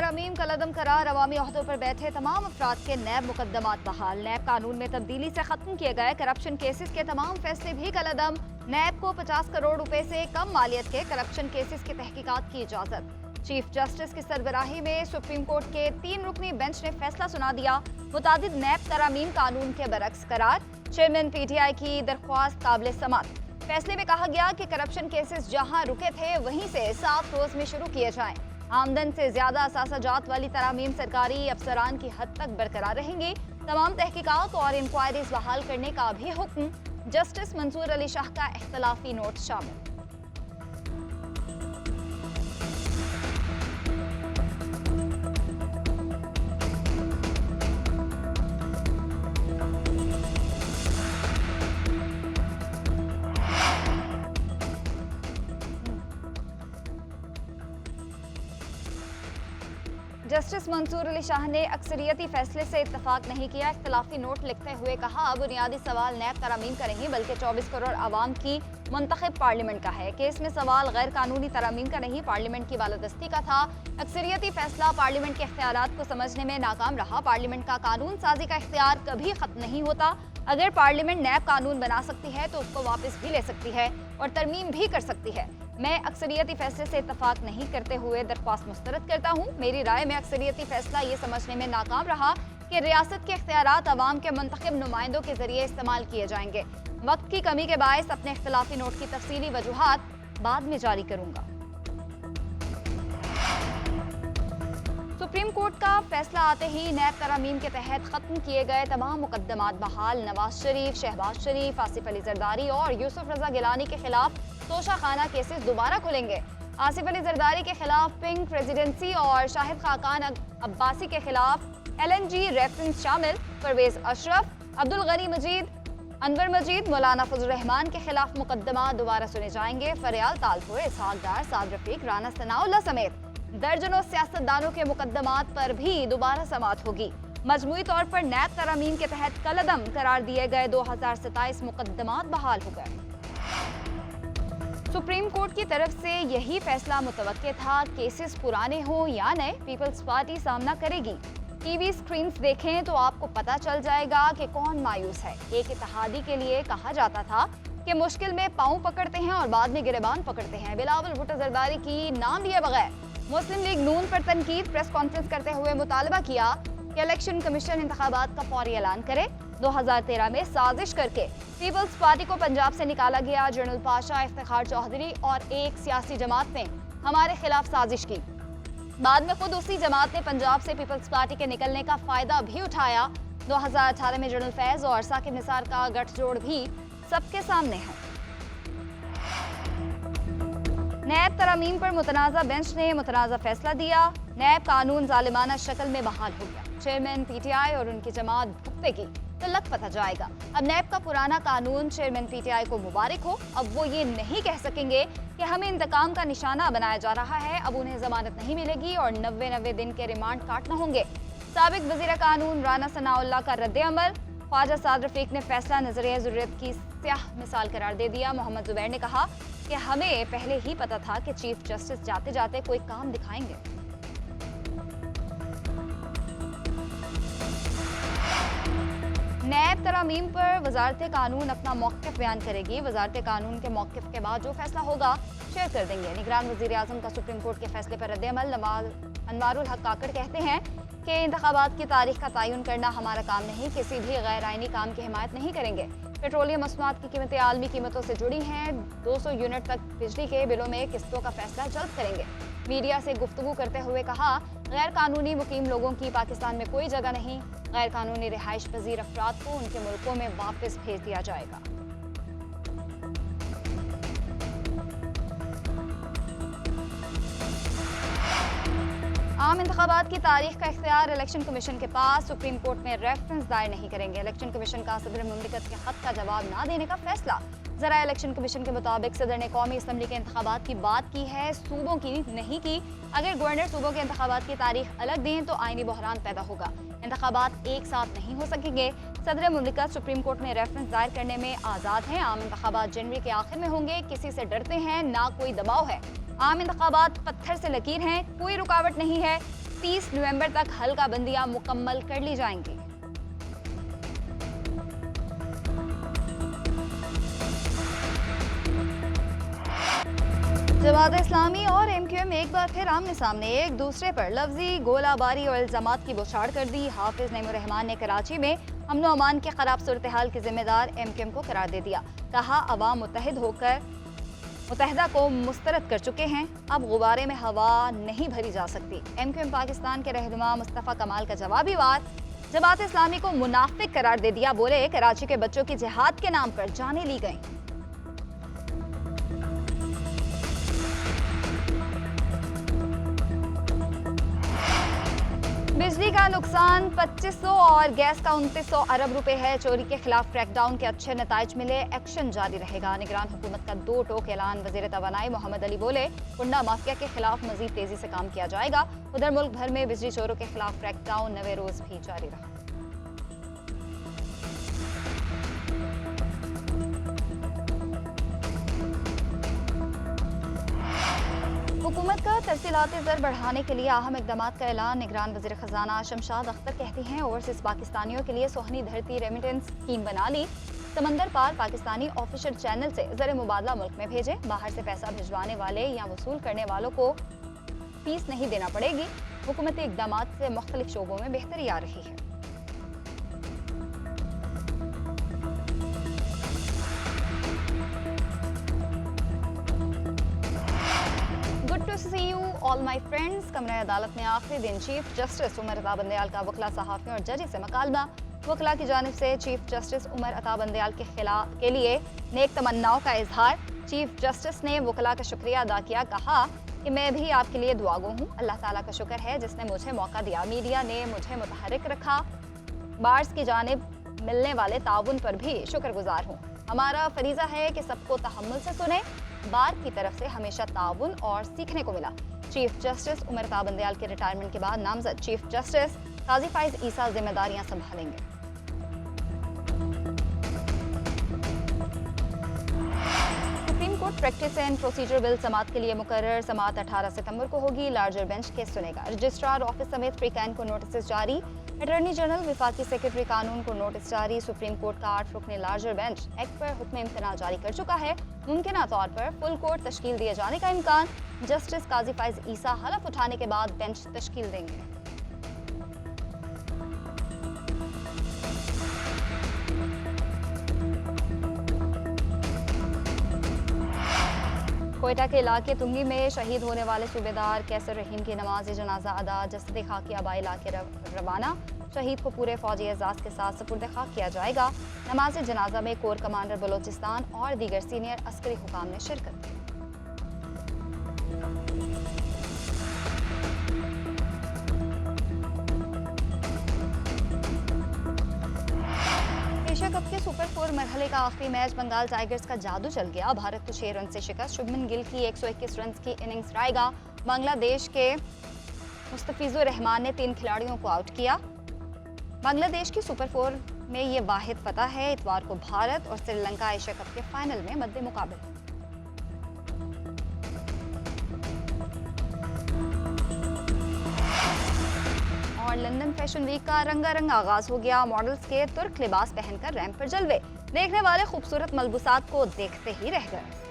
तरमीम कलदम करार अवामी ओहदों पर बैठे तमाम अफराद के नैब मुकदमात बहाल। नैब कानून में तब्दीली से खत्म किए गए करप्शन केसेस के तमाम फैसले भी कलदम। नैब को 50 करोड़ रुपए से कम मालियत के करप्शन केसेस की तहकीकात की इजाजत। चीफ जस्टिस की सरबराही में सुप्रीम कोर्ट के 3 रुकनी बेंच ने फैसला सुना दिया। मुतादिद नैब तरमीम कानून के बरक्स करार। चेयरमैन PTI की दरख्वास्त काबिल समात। फैसले में कहा गया कि करप्शन केसेस जहां रुके थे वहीं से 7 रोज में शुरू किए जाएं। आमदन से ज्यादा असासाजात वाली तरामीम सरकारी अफसरान की हद तक बरकरार रहेंगी। तमाम तहकीकात और इंक्वायरीज बहाल करने का भी हुक्म। जस्टिस मंसूर अली शाह का इख्तलाफी नोट शामिल। जस्टिस मंसूर अली शाह ने अक्सरियती फैसले से इत्तफाक नहीं किया। इख्तलाफी नोट लिखते हुए कहा, बुनियादी सवाल नैब तरामीम का नहीं बल्कि 24 करोड़ आवाम की मुंतखब पार्लियामेंट का है। केस में सवाल गैर कानूनी तरामीम का नहीं, पार्लियामेंट की बालादस्ती का था। अक्सरियती फैसला पार्लियामेंट के इख्तियारात को समझने में नाकाम रहा। पार्लियामेंट का कानून साजी का इख्तियार कभी खत्म नहीं होता। अगर पार्लियामेंट नैब कानून बना सकती है तो उसको वापस भी ले सकती है और तरमीम भी कर सकती है। मैं अक्सरियती फैसले से इत्तफाक नहीं करते हुए दरख्वास्त मुस्तरद करता हूँ। मेरी राय में अक्सरियती फैसला ये समझने में नाकाम रहा कि रियासत के इख्तियारात अवाम के मुंतखब नुमाइंदों के जरिए इस्तेमाल किए जाएंगे। वक्त की कमी के बायस अपने इख्तिलाफी नोट की तफसीली वजूहात बाद में जारी करूंगा। सुप्रीम कोर्ट का फैसला आते ही नैब तरामीम के तहत खत्म किए गए तमाम मुकदमात बहाल। नवाज शरीफ, शहबाज शरीफ, आसिफ अली जरदारी और यूसुफ रजा गिलानी के खिलाफ तोशाखाना केसेस दोबारा खुलेंगे। आसिफ अली जरदारी के खिलाफ पिंक प्रेसिडेंसी और शाहिद खाकान अब्बासी के खिलाफ LNG रेफरेंस शामिल। परवेज अशरफ, अब्दुल गनी मजीद, अनवर मजीद, मौलाना फजल रहमान के खिलाफ मुकदमा दोबारा सुने जाएंगे। फरियाल तालपुर, इसहाक डार, साद रफीक, राना सनाउल्लाह समेत दर्जनों सियासतदानों के मुकदमात पर भी दोबारा समाअत होगी। मजमूई तौर पर नैब तरामीम के तहत कलदम करार दिए गए 2027 मुकदमात बहाल हो गए। सुप्रीम कोर्ट की तरफ से यही फैसला मुतवक्के था। केसेस पुराने हों या नए, पीपल्स पार्टी सामना करेगी। टीवी स्क्रीन्स देखें तो आपको पता चल जाएगा कि कौन मायूस है। एक इत्तेहादी के लिए कहा जाता था कि मुश्किल में पाँव पकड़ते हैं और बाद में गिरेबान पकड़ते हैं। बिलावल भुट्टो जरदारी की नाम लिए बगैर मुस्लिम लीग नून पर तनकीद। प्रेस कॉन्फ्रेंस करते हुए मुतालबा किया कि इलेक्शन कमीशन इंतखाबात का फौरी ऐलान करे। 2013 में साजिश करके पीपल्स पार्टी को पंजाब से निकाला गया। जनरल पाशा, इफ्तिखार चौधरी और एक सियासी जमात ने हमारे खिलाफ साजिश की। बाद में खुद उसी जमात ने पंजाब से पीपल्स पार्टी के निकलने का फायदा भी उठाया। 2018 में जनरल फैज और साकिब निसार का गठजोड़ भी सबके सामने है। नैब तरामीम पर मुतनाज़ा बेंच ने मुतनाज़ा फैसला दिया। नैब कानून जालिमाना शक्ल में बहाल हो गया। चेयरमैन PTI और उनकी जमात भुगतेगी तो लग पता जाएगा। अब नैब का पुराना कानून चेयरमैन PTI को मुबारक हो। अब वो ये नहीं कह सकेंगे कि हमें इंतकाम का निशाना बनाया जा रहा है। अब उन्हें जमानत नहीं मिलेगी और 90 दिन के रिमांड काटना होंगे। साबिक वज़ीर कानून राना सनाउल्लाह का रद्द अमल। ख्वाजा साद रफीक ने फैसला नजरिया ज़रूरत की स्याह मिसाल करार दे दिया। मोहम्मद जुबैर ने कहा कि हमें पहले ही पता था कि चीफ जस्टिस जाते जाते कोई काम दिखाएंगे। नैब तरामीम पर वजारत कानून अपना मौक़िफ़ बयान करेगी। वजारत कानून के मौक़िफ़ के बाद जो फैसला होगा शेयर कर देंगे। निगरान वज़ीर आज़म का सुप्रीम कोर्ट के फैसले पर रद्द अमल। अनवारुल हक काकड़ कहते हैं कि इंतखाबात की तारीख का तयन करना हमारा काम नहीं। किसी भी गैर आइनी काम की हिमायत नहीं करेंगे। पेट्रोलियम मसनूआत की कीमतें आलमी कीमतों से जुड़ी हैं। 200 यूनिट तक बिजली के बिलों में किस्तों का फैसला जल्द करेंगे। मीडिया से गुफ्तगू करते हुए कहा, गैर कानूनी मुकीम लोगों की पाकिस्तान में कोई जगह नहीं। गैर कानूनी रिहाइश पजीर अफराद को उनके मुल्कों में वापस भेज दिया जाएगा। आम इंतखाबात की तारीख का इख्तियार इलेक्शन कमीशन के पास। सुप्रीम कोर्ट में रेफरेंस दायर नहीं करेंगे। इलेक्शन कमीशन का सदर मुमलिकत के खत का जवाब ना देने का फैसला। ज़रा इलेक्शन कमीशन के मुताबिक सदर ने कौमी असम्बली के इंतखाबात की बात की है, सूबों की नहीं की। अगर गवर्नर सूबों के इंतखाबात की तारीख अलग दें तो आईनी बहरान पैदा होगा। इंतखाबात एक साथ नहीं हो सकेंगे। सदर मुमलिकत सुप्रीम कोर्ट में रेफरेंस दायर करने में आज़ाद हैं। आम इंतखाबात जनवरी के आखिर में होंगे। किसी से डरते हैं ना, कोई दबाव है। आम इंतखाबात पत्थर से लकीर हैं, कोई रुकावट नहीं है। 30 नवंबर तक हल्का बंदियां मुकम्मल कर ली जाएंगी। जमात इस्लामी और एमक्यूएम एक बार फिर आमने सामने एक दूसरे पर लफ्जी गोलाबारी और इल्जामात की बौछार कर दी। हाफिज नईमुर रहमान ने कराची में अमन व अमान के खराब सूरत हाल के जिम्मेदार एमक्यूएम को करार दे दिया। कहा अवाम मुत्तहिद होकर मुत्तहिदा को मुस्तरद कर चुके हैं, अब गुब्बारे में हवा नहीं भरी जा सकती। एमक्यूएम पाकिस्तान के रहनुमा मुस्तफ़ा कमाल का जवाबी वार जमात इस्लामी को मुनाफिक करार दे दिया। बोले कराची के बच्चों की जिहाद के नाम पर जानें ली गई। बिजली का नुकसान 2500 और गैस का 2900 अरब रुपए है। चोरी के खिलाफ क्रैकडाउन के अच्छे नताइज मिले, एक्शन जारी रहेगा। निगरान हुकूमत का 2 टोक ऐलान। वजीर तवानाई मोहम्मद अली बोले कुंडा माफिया के खिलाफ मजीद तेजी से काम किया जाएगा। उधर मुल्क भर में बिजली चोरों के खिलाफ क्रैकडाउन 9वें रोज भी जारी रहा। हुकूमत का तरसीलाती ज़र बढ़ाने के लिए अहम इकदाम का ऐलान। निगरान वज़ीर ख़जाना शमशाद अख्तर कहती हैं ओवरसीज़ पाकिस्तानियों के लिए सुहनी धरती रेमिटेंस स्कीम बना ली। समंदर पार पाकिस्तानी ऑफिशियल चैनल से ज़र मुबादला मुल्क में भेजे। बाहर से पैसा भिजवाने वाले या वसूल करने वालों को फीस नहीं देना पड़ेगी। हुकूमती इकदाम से मुख्तलिफ शोबों में बेहतरी आ रही है। See you all my friends। कमरा अदालत में आखिरी दिन चीफ जस्टिस उमर अता बंदयाल का वकला सहाफ़ियों और जजेस से मुकालमा। वकला की जानिब से चीफ जस्टिस उमर अता बंदयाल के लिए नेक तमन्नाओं का इजहार। चीफ जस्टिस ने वकला का शुक्रिया अदा किया। कहा कि मैं भी आपके लिए दुआगो हूँ। अल्लाह ताला का शुक्र है जिसने मुझे मौका दिया। मीडिया ने मुझे मुतहरिक रखा। बार्स की जानिब मिलने वाले ताउन पर भी शुक्रगुजार हूँ। हमारा फरीज़ा है कि सबको तहम्मुल से सुने। बार की तरफ से हमेशा ताउन और सीखने को मिला। चीफ जस्टिस उमर अता बंदयाल के रिटायरमेंट के बाद नामजद चीफ जस्टिस काजी फाइज ईसा जिम्मेदारियां संभालेंगे। Supreme court practice and procedure bill समाअत के लिए मुकर्रर। समाअत 18 सितंबर को होगी। लार्जर बेंच केस सुनेगा। रजिस्ट्रार ऑफिस समेत फ्रीकैन को नोटिस जारी। अटॉर्नी जनरल विफाकी सेक्रेटरी कानून को नोटिस जारी। सुप्रीम कोर्ट का 8 रुकनी लार्जर बेंच एक्ट पर हुक्म इम्तना जारी कर चुका है। मुमकिन तौर पर फुल कोर्ट तश्कील दिए जाने का इम्कान। जस्टिस काजी फाइज ईसा हलफ उठाने के बाद बेंच तश्कील देंगे। कोयटा के इलाके तुंगी में शहीद होने वाले सूबेदार कैसर रहीम की नमाज जनाजा अदा। जसद खाकी आबा इलाके रवाना। शहीद को पूरे फौजी एजाज के साथ सुपुर्द खाक किया जाएगा। नमाज जनाजा में कोर कमांडर बलोचिस्तान और दीगर सीनियर अस्करी हुकाम ने शिरकत की। एशिया कप के सुपर 4 मरहले का आखिरी मैच बंगाल टाइगर्स का जादू चल गया। भारत को 6 रन से शिकस्त। शुभमन गिल की 121 रन की इनिंग्स रायगा। बांग्लादेश के मुस्तफिजुर रहमान ने 3 खिलाड़ियों को आउट किया। बांग्लादेश की सुपर 4 में ये वाहिद फतह है। इतवार को भारत और श्रीलंका एशिया कप के फाइनल में मद्दे मुकाबले। और लंदन फैशन वीक का रंगारंग आगाज हो गया। मॉडल्स के तुर्क लिबास पहनकर रैंप पर जलवे। देखने वाले खूबसूरत मलबूसात को देखते ही रह गए।